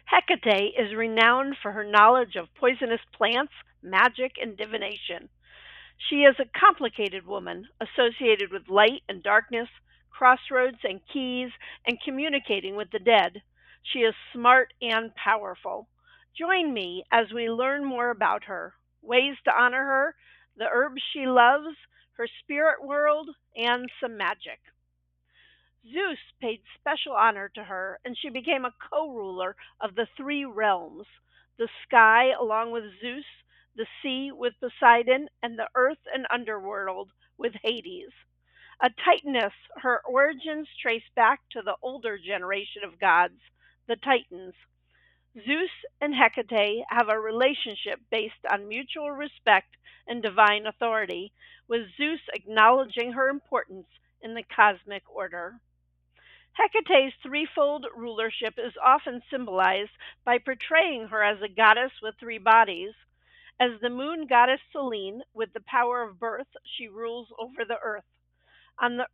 Hecate is renowned for her knowledge of poisonous plants, magic, and divination. She is a complicated woman associated with light and darkness, crossroads and keys, and communicating with the dead. She is smart and powerful. Join me as we learn more about her, ways to honor her, the herbs she loves, her spirit world, and some magic. Zeus paid special honor to her, and she became a co ruler of the three realms: the sky, along with Zeus, the sea with Poseidon, and the earth and underworld with Hades. A Titaness, her origins trace back to the older generation of gods, the Titans. Zeus and Hecate have a relationship based on mutual respect and divine authority, with Zeus acknowledging her importance in the cosmic order. Hecate's threefold rulership is often symbolized by portraying her as a goddess with three bodies. As the moon goddess Selene, with the power of birth, she rules over the earth. On the,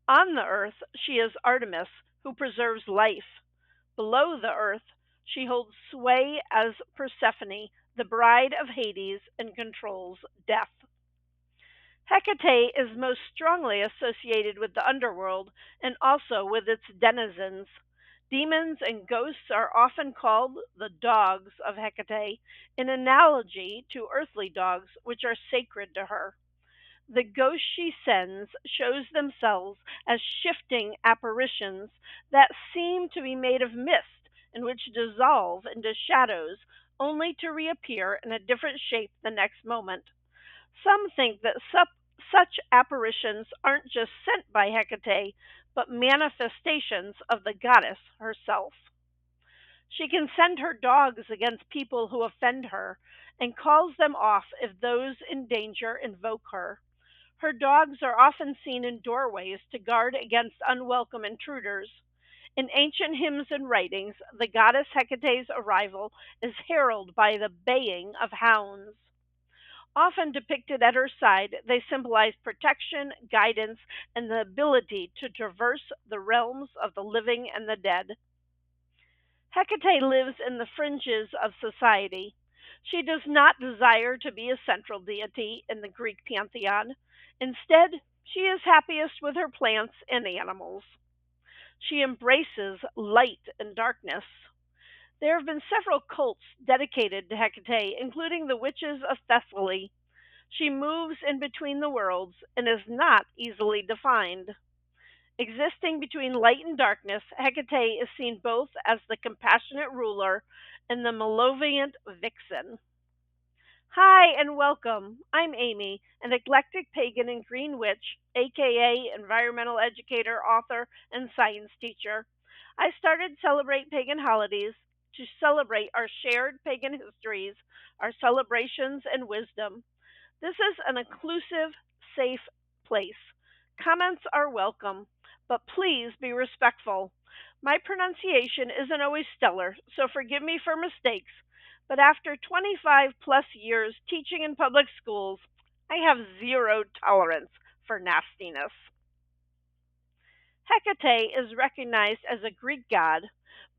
on the earth, she is Artemis, who preserves life. Below the earth, she holds sway as Persephone, the bride of Hades, and controls death. Hecate is most strongly associated with the underworld and also with its denizens. Demons and ghosts are often called the dogs of Hecate, in analogy to earthly dogs, which are sacred to her. The ghosts she sends shows themselves as shifting apparitions that seem to be made of mist and which dissolve into shadows only to reappear in a different shape the next moment. Some think that such apparitions aren't just sent by Hecate, but manifestations of the goddess herself. She can send her dogs against people who offend her and calls them off if those in danger invoke her. Her dogs are often seen in doorways to guard against unwelcome intruders. In ancient hymns and writings, the goddess Hecate's arrival is heralded by the baying of hounds. Often depicted at her side, they symbolize protection, guidance, and the ability to traverse the realms of the living and the dead. Hecate lives in the fringes of society. She does not desire to be a central deity in the Greek pantheon. Instead, she is happiest with her plants and animals. She embraces light and darkness. There have been several cults dedicated to Hecate, including the witches of Thessaly. She moves in between the worlds and is not easily defined. Existing between light and darkness, Hecate is seen both as the compassionate ruler and the malevolent vixen. Hi and welcome. I'm Amy, an eclectic pagan and green witch, aka environmental educator, author, and science teacher. I started Celebrate Pagan Holidays to celebrate our shared pagan histories, our celebrations, and wisdom. This is an inclusive, safe place. Comments are welcome, but please be respectful. My pronunciation isn't always stellar, so forgive me for mistakes, but after 25 plus years teaching in public schools, I have zero tolerance for nastiness. Hecate is recognized as a Greek god,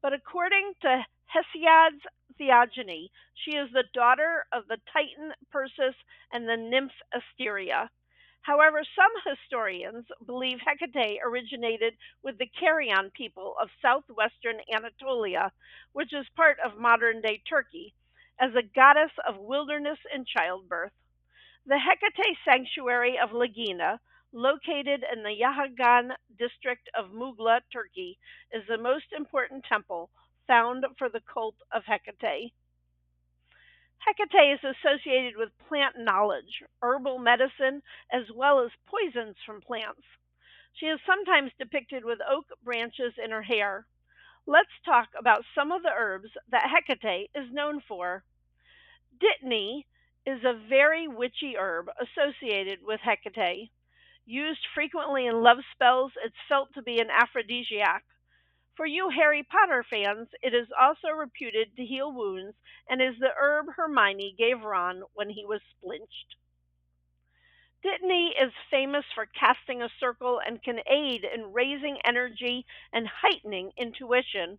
but according to Hesiod's theogony, she is the daughter of the Titan Perseus and the nymph Asteria. However, some historians believe Hecate originated with the Karyan people of southwestern Anatolia, which is part of modern day Turkey, as a goddess of wilderness and childbirth. The Hecate Sanctuary of Lagina, located in the Yahagan district of Mughla, Turkey, is the most important temple found for the cult of Hecate. Hecate is associated with plant knowledge, herbal medicine, as well as poisons from plants. She is sometimes depicted with oak branches in her hair. Let's talk about some of the herbs that Hecate is known for. Dittany is a very witchy herb associated with Hecate. Used frequently in love spells, it's felt to be an aphrodisiac. For you Harry Potter fans, it is also reputed to heal wounds and is the herb Hermione gave Ron when he was splinched. Dittany is famous for casting a circle and can aid in raising energy and heightening intuition.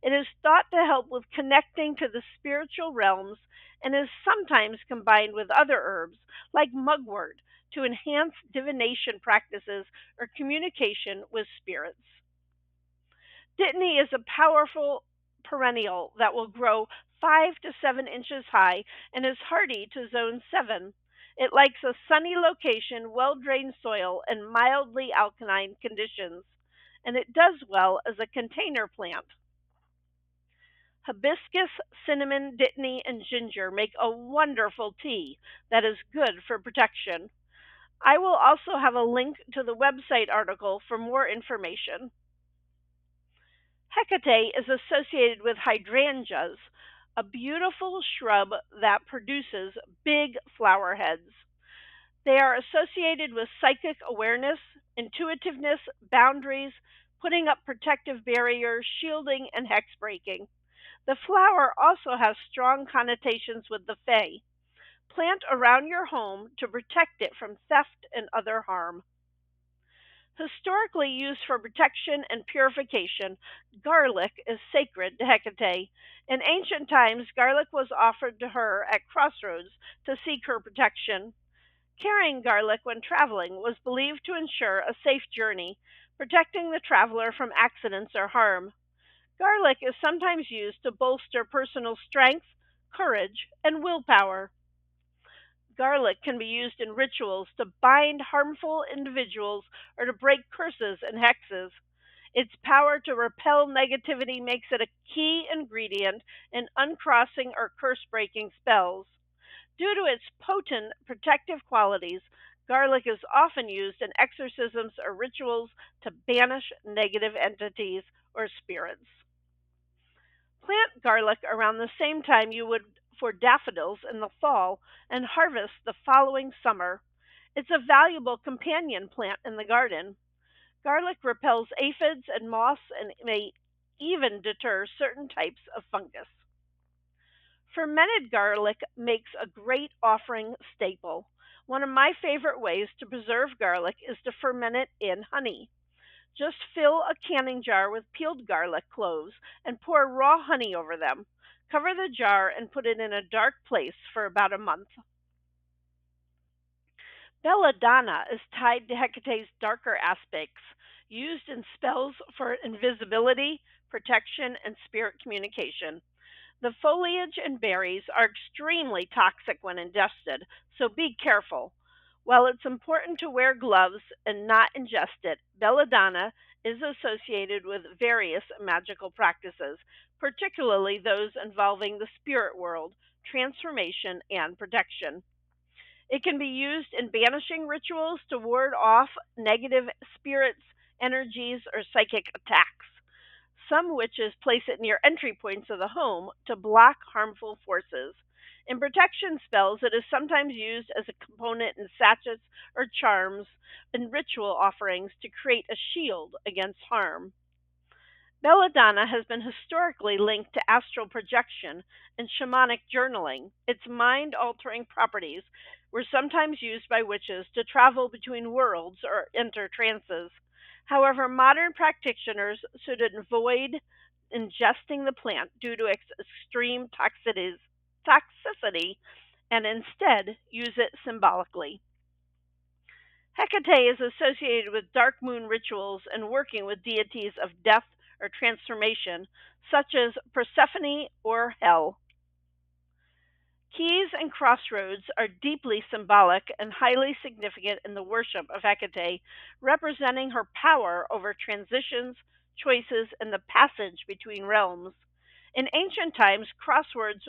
It is thought to help with connecting to the spiritual realms and is sometimes combined with other herbs like mugwort to enhance divination practices or communication with spirits. Dittany is a powerful perennial that will grow 5 to 7 inches high and is hardy to zone 7. It likes a sunny location, well drained soil, and mildly alkaline conditions, and it does well as a container plant. Hibiscus, cinnamon, dittany, and ginger make a wonderful tea that is good for protection. I will also have a link to the website article for more information. Hecate is associated with hydrangeas, a beautiful shrub that produces big flower heads. They are associated with psychic awareness, intuitiveness, boundaries, putting up protective barriers, shielding, and hex breaking. The flower also has strong connotations with the Fae. Plant around your home to protect it from theft and other harm. Historically used for protection and purification, garlic is sacred to Hecate. In ancient times, garlic was offered to her at crossroads to seek her protection. Carrying garlic when traveling was believed to ensure a safe journey, protecting the traveler from accidents or harm. Garlic is sometimes used to bolster personal strength, courage, and willpower. Garlic can be used in rituals to bind harmful individuals or to break curses and hexes. Its power to repel negativity makes it a key ingredient in uncrossing or curse breaking spells. Due to its potent protective qualities, garlic is often used in exorcisms or rituals to banish negative entities or spirits. Plant garlic around the same time you would for daffodils in the fall and harvest the following summer. It's a valuable companion plant in the garden. Garlic repels aphids and moths and may even deter certain types of fungus. Fermented garlic makes a great offering staple. One of my favorite ways to preserve garlic is to ferment it in honey. Just fill a canning jar with peeled garlic cloves and pour raw honey over them. Cover the jar and put it in a dark place for about a month. Belladonna is tied to Hecate's darker aspects, used in spells for invisibility, protection, and spirit communication. The foliage and berries are extremely toxic when ingested, so be careful. While it's important to wear gloves and not ingest it, belladonna is associated with various magical practices, particularly those involving the spirit world, transformation, and protection. It can be used in banishing rituals to ward off negative spirits, energies, or psychic attacks. Some witches place it near entry points of the home to block harmful forces. In protection spells, it is sometimes used as a component in sachets or charms and ritual offerings to create a shield against harm. Belladonna has been historically linked to astral projection and shamanic journaling. Its mind altering properties were sometimes used by witches to travel between worlds or enter trances. However, modern practitioners should avoid ingesting the plant due to its extreme toxicity and instead use it symbolically. Hecate is associated with dark moon rituals and working with deities of death or transformation, such as Persephone or Hel. Keys and crossroads are deeply symbolic and highly significant in the worship of Hecate, representing her power over transitions, choices, and the passage between realms. In ancient times, crossroads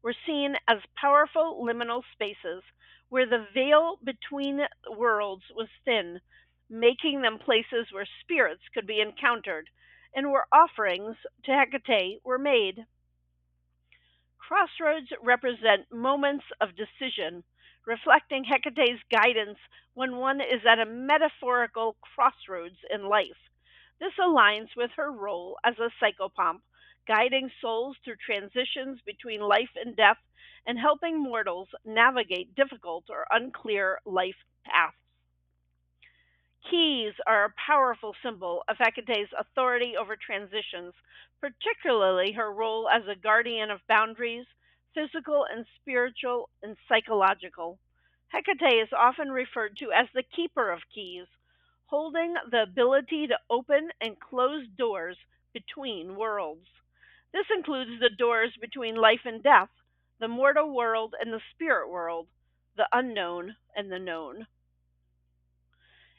were seen as powerful liminal spaces where the veil between worlds was thin, making them places where spirits could be encountered and where offerings to Hecate were made. Crossroads represent moments of decision, reflecting Hecate's guidance when one is at a metaphorical crossroads in life. This aligns with her role as a psychopomp, guiding souls through transitions between life and death and helping mortals navigate difficult or unclear life paths. Keys are a powerful symbol of Hecate's authority over transitions, particularly her role as a guardian of boundaries, physical and spiritual and psychological. Hecate is often referred to as the keeper of keys, holding the ability to open and close doors between worlds. This includes the doors between life and death, the mortal world and the spirit world, the unknown and the known.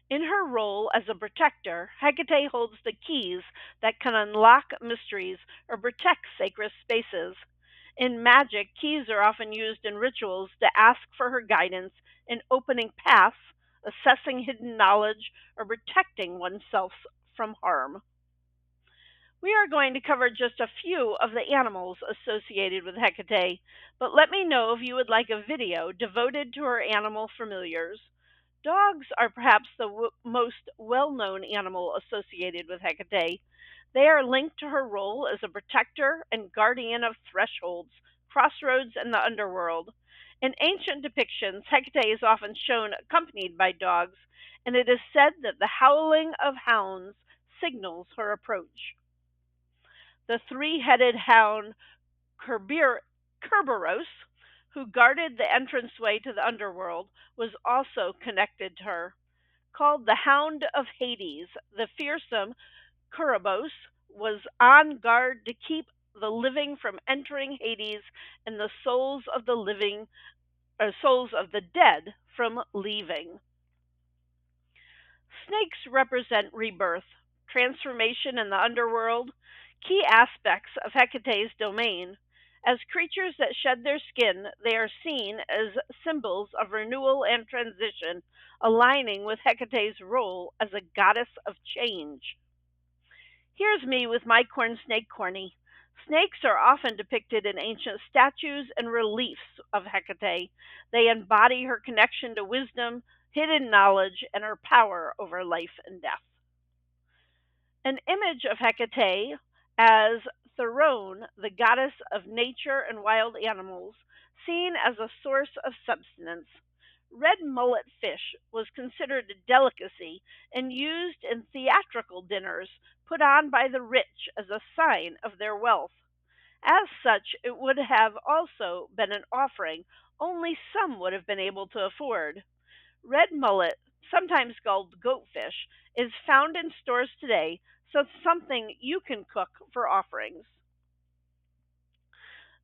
In her role as a protector, Hecate holds the keys that can unlock mysteries or protect sacred spaces. In magic, keys are often used in rituals to ask for her guidance in opening paths, assessing hidden knowledge, or protecting oneself from harm. We are going to cover just a few of the animals associated with Hecate, but let me know if you would like a video devoted to her animal familiars. Dogs are perhaps the most well known animal associated with Hecate. They are linked to her role as a protector and guardian of thresholds, crossroads, and the underworld. In ancient depictions, Hecate is often shown accompanied by dogs, and it is said that the howling of hounds signals her approach. The three-headed hound Kerberos, who guarded the entranceway to the underworld, was also connected to her. Called the Hound of Hades, the fearsome Kerberos was on guard to keep the living from entering Hades and the souls of the living, or souls of the dead from leaving. Snakes represent rebirth, transformation in the underworld, key aspects of Hecate's domain. As creatures that shed their skin, they are seen as symbols of renewal and transition, aligning with Hecate's role as a goddess of change. Here's me with my corn snake Corny. Snakes are often depicted in ancient statues and reliefs of Hecate. They embody her connection to wisdom, hidden knowledge, and her power over life and death. An image of Hecate as Throne, the goddess of nature and wild animals, seen as a source of substance. Red mullet fish was considered a delicacy and used in theatrical dinners put on by the rich as a sign of their wealth. As such, it would have also been an offering only some would have been able to afford. Red mullet, sometimes called goatfish, is found in stores today, so it's something you can cook for offerings.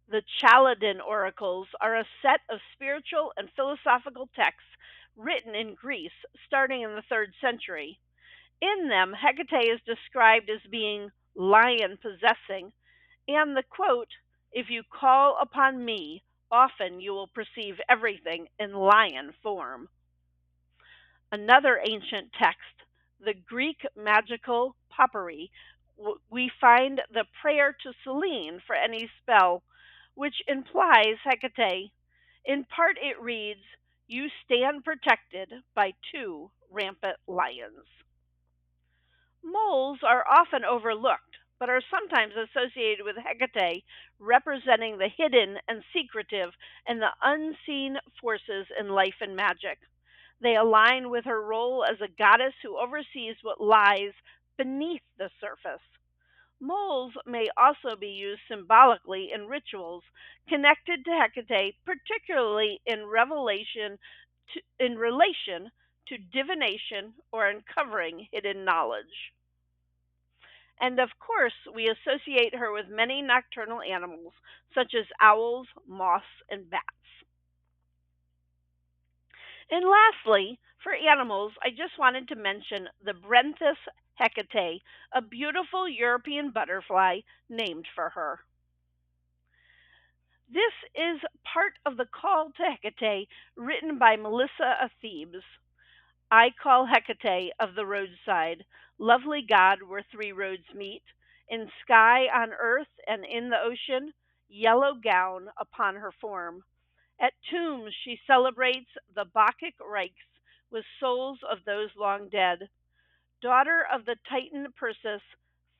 The Chaldean oracles are a set of spiritual and philosophical texts written in Greece starting in the 3rd century. In them, Hecate is described as being lion possessing, and the quote, "If you call upon me, often you will perceive everything in lion form." Another ancient text, the Greek magical potpourri, we find the prayer to Selene for any spell, which implies Hecate. In part, it reads, "You stand protected by two rampant lions." Moles are often overlooked, but are sometimes associated with Hecate, representing the hidden and secretive and the unseen forces in life and magic. They align with her role as a goddess who oversees what lies beneath the surface. Moles may also be used symbolically in rituals connected to Hecate, particularly in relation to divination or uncovering hidden knowledge. And of course, we associate her with many nocturnal animals, such as owls, moths, and bats. And lastly, for animals, I just wanted to mention the Brenthus hecate, a beautiful European butterfly named for her. This is part of the call to Hecate written by Melissa of Thebes. I call Hecate of the roadside, lovely God where three roads meet, in sky, on earth, and in the ocean, yellow gown upon her form. At tombs she celebrates the Bacchic rites with souls of those long dead. Daughter of the Titan Perseus,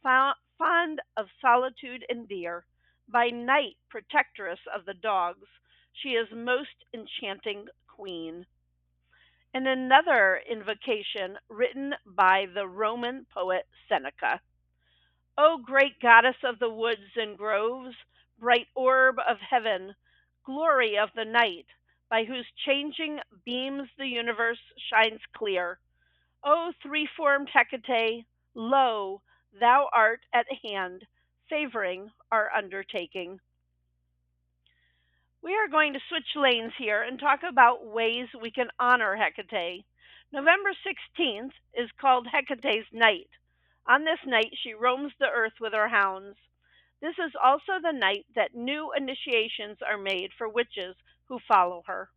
fond of solitude and deer, by night protectress of the dogs, she is most enchanting queen. and another invocation written by the Roman poet Seneca. O great goddess of the woods and groves, bright orb of heaven, glory of the night, by whose changing beams the universe shines clear. O three-formed Hecate, lo, thou art at hand, favoring our undertaking. We are going to switch lanes here and talk about ways we can honor Hecate. November 16th is called Hecate's Night. On this night, she roams the earth with her hounds. This is also the night that new initiations are made for witches who follow her.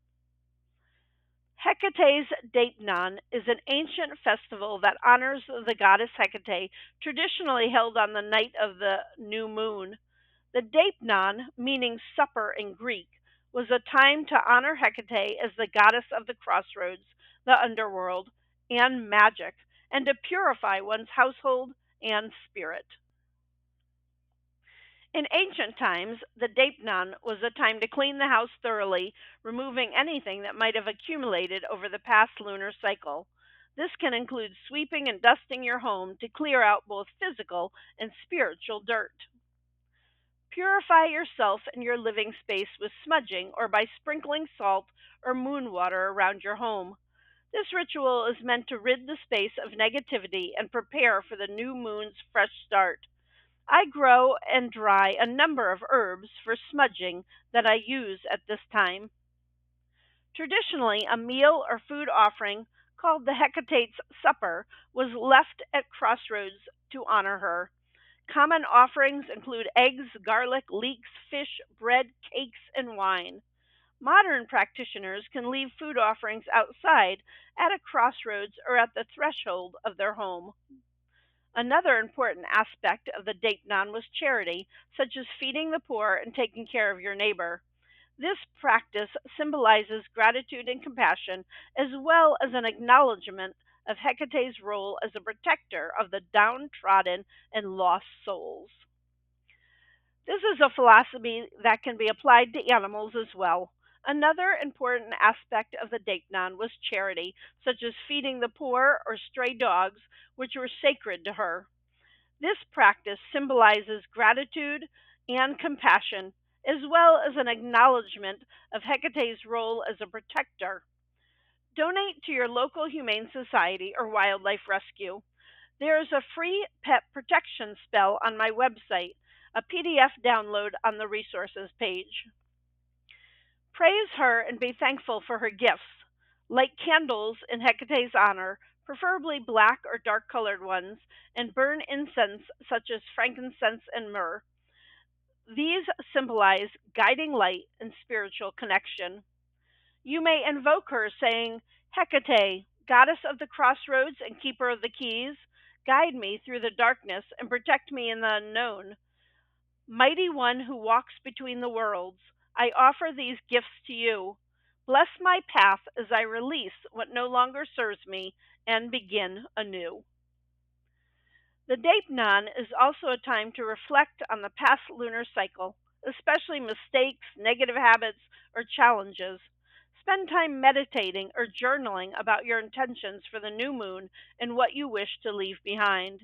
Hecate's Deipnon is an ancient festival that honors the goddess Hecate, traditionally held on the night of the new moon. The Deipnon, meaning supper in Greek, was a time to honor Hecate as the goddess of the crossroads, the underworld, and magic, and to purify one's household and spirit. In ancient times, the Deipnon was a time to clean the house thoroughly, removing anything that might have accumulated over the past lunar cycle. This can include sweeping and dusting your home to clear out both physical and spiritual dirt. Purify yourself and your living space with smudging or by sprinkling salt or moon water around your home. This ritual is meant to rid the space of negativity and prepare for the new moon's fresh start. I grow and dry a number of herbs for smudging that I use at this time. Traditionally, a meal or food offering called the Hecate's Supper was left at crossroads to honor her. Common offerings include eggs, garlic, leeks, fish, bread, cakes, and wine. Modern practitioners can leave food offerings outside at a crossroads or at the threshold of their home. Another important aspect of the Deipnon was charity, such as feeding the poor and taking care of your neighbor. This practice symbolizes gratitude and compassion, as well as an acknowledgement of Hecate's role as a protector of the downtrodden and lost souls. This is a philosophy that can be applied to animals as well. Another important aspect of the Deipnon was charity, such as feeding the poor or stray dogs, which were sacred to her. This practice symbolizes gratitude and compassion, as well as an acknowledgement of Hecate's role as a protector. Donate to your local humane society or wildlife rescue. There is a free pet protection spell on my website, a PDF download on the resources page. Praise her and be thankful for her gifts. Light candles in Hecate's honor, preferably black or dark colored ones, and burn incense such as frankincense and myrrh. These symbolize guiding light and spiritual connection. You may invoke her saying, Hecate, goddess of the crossroads and keeper of the keys, guide me through the darkness and protect me in the unknown. Mighty one who walks between the worlds, I offer these gifts to you. Bless my path as I release what no longer serves me and begin anew. The Deipnon is also a time to reflect on the past lunar cycle, especially mistakes, negative habits, or challenges. Spend time meditating or journaling about your intentions for the new moon and what you wish to leave behind.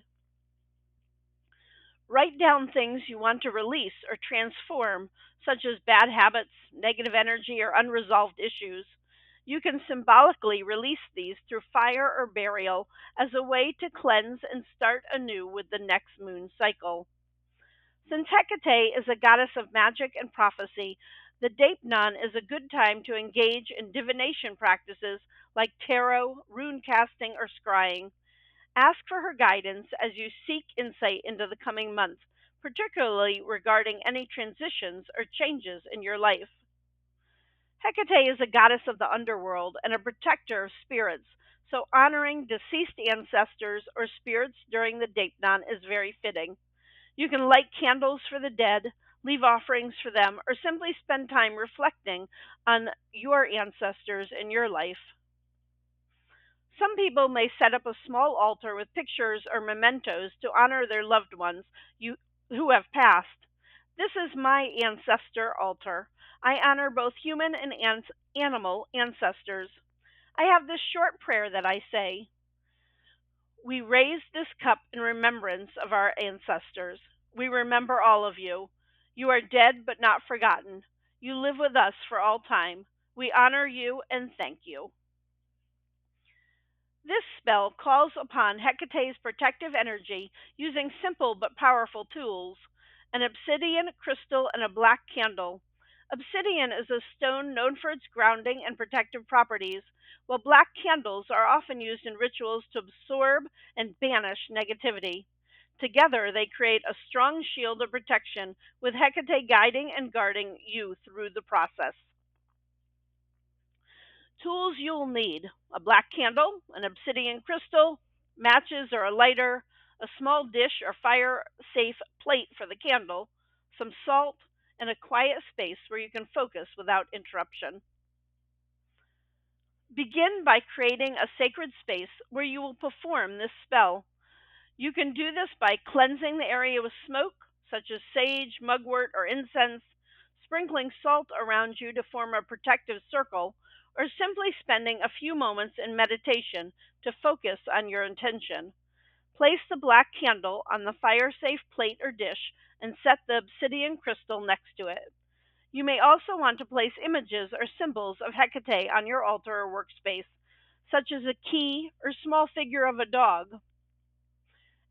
Write down things you want to release or transform, such as bad habits, negative energy, or unresolved issues. You can symbolically release these through fire or burial as a way to cleanse and start anew with the next moon cycle. Since Hecate is a goddess of magic and prophecy, the Deipnon is a good time to engage in divination practices like tarot, rune casting, or scrying. Ask for her guidance as you seek insight into the coming month, particularly regarding any transitions or changes in your life. Hecate is a goddess of the underworld and a protector of spirits, so honoring deceased ancestors or spirits during the Deipnon is very fitting. You can light candles for the dead, leave offerings for them, or simply spend time reflecting on your ancestors in your life. Some people may set up a small altar with pictures or mementos to honor their loved ones who have passed. This is my ancestor altar. I honor both human and animal ancestors. I have this short prayer that I say. We raise this cup in remembrance of our ancestors. We remember all of you. You are dead but not forgotten. You live with us for all time. We honor you and thank you. This spell calls upon Hecate's protective energy using simple but powerful tools: an obsidian, crystal, and a black candle. Obsidian is a stone known for its grounding and protective properties, while black candles are often used in rituals to absorb and banish negativity. Together, they create a strong shield of protection, with Hecate guiding and guarding you through the process. Tools you'll need: a black candle, an obsidian crystal, matches or a lighter, a small dish or fire safe plate for the candle, some salt, and a quiet space where you can focus without interruption. Begin by creating a sacred space where you will perform this spell. You can do this by cleansing the area with smoke, such as sage, mugwort, or incense, sprinkling salt around you to form a protective circle, or simply spending a few moments in meditation to focus on your intention. Place the black candle on the fire safe plate or dish and set the obsidian crystal next to it. You may also want to place images or symbols of Hecate on your altar or workspace, such as a key or small figure of a dog.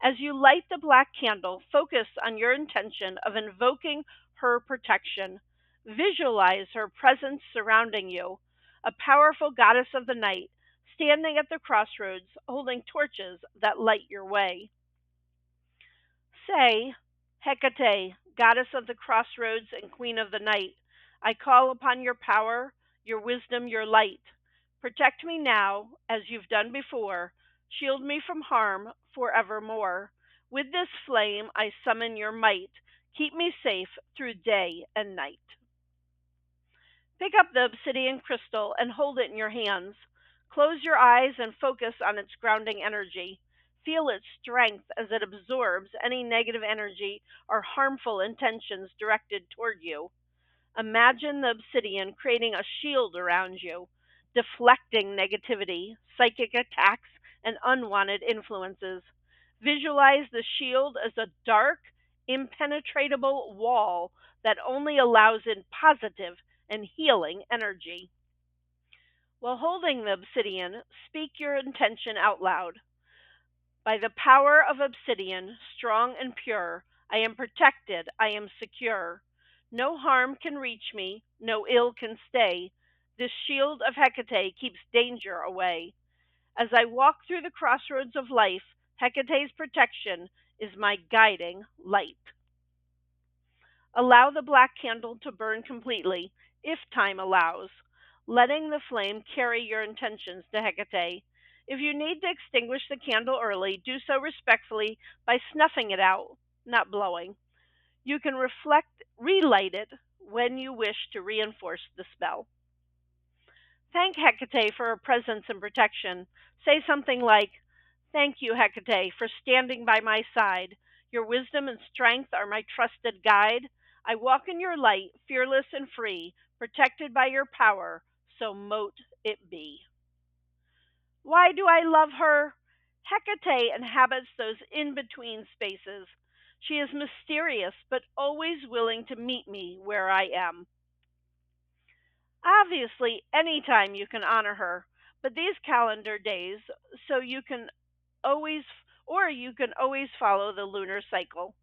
As you light the black candle, focus on your intention of invoking her protection. Visualize her presence surrounding you, a powerful goddess of the night, standing at the crossroads, holding torches that light your way. Say, Hecate, goddess of the crossroads and queen of the night, I call upon your power, your wisdom, your light. Protect me now, as you've done before. Shield me from harm forevermore. With this flame I summon your might. Keep me safe through day and night. Pick up the obsidian crystal and hold it in your hands. Close your eyes and focus on its grounding energy. Feel its strength as it absorbs any negative energy or harmful intentions directed toward you. Imagine the obsidian creating a shield around you, deflecting negativity, psychic attacks, and unwanted influences. Visualize the shield as a dark, impenetrable wall that only allows in positive and healing energy. While holding the obsidian, speak your intention out loud. By the power of obsidian, strong and pure, I am protected, I am secure. No harm can reach me, no ill can stay. This shield of Hecate keeps danger away. As I walk through the crossroads of life, Hecate's protection is my guiding light. Allow the black candle to burn completely, if time allows, letting the flame carry your intentions to Hecate. If you need to extinguish the candle early, do so respectfully by snuffing it out, not blowing. You can relight it when you wish to reinforce the spell. Thank Hecate for her presence and protection. Say something like, Thank you, Hecate, for standing by my side. Your wisdom and strength are my trusted guide. I walk in your light, fearless and free, protected by your power, so mote it be. Why do I love her? Hecate inhabits those in between spaces. She is mysterious, but always willing to meet me where I am. Obviously, anytime you can honor her, but these calendar days, so you can always, or you can always follow the lunar cycle.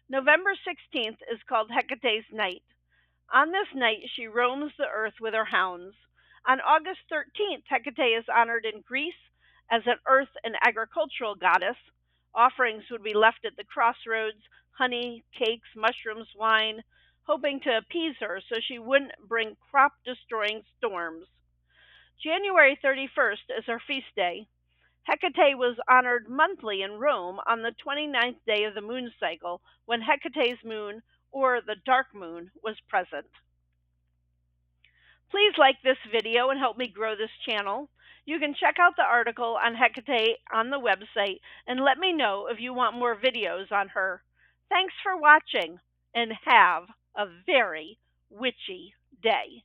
November 16th is called Hecate's Night. On this night, she roams the earth with her hounds. On August 13th, Hecate is honored in Greece as an earth and agricultural goddess. Offerings would be left at the crossroads: honey, cakes, mushrooms, wine, hoping to appease her so she wouldn't bring crop destroying storms. January 31st is her feast day. Hecate was honored monthly in Rome on the 29th day of the moon cycle, when Hecate's moon, or the dark moon, was present. Please like this video and help me grow this channel. You can check out the article on Hecate on the website and let me know if you want more videos on her. Thanks for watching and have a very witchy day.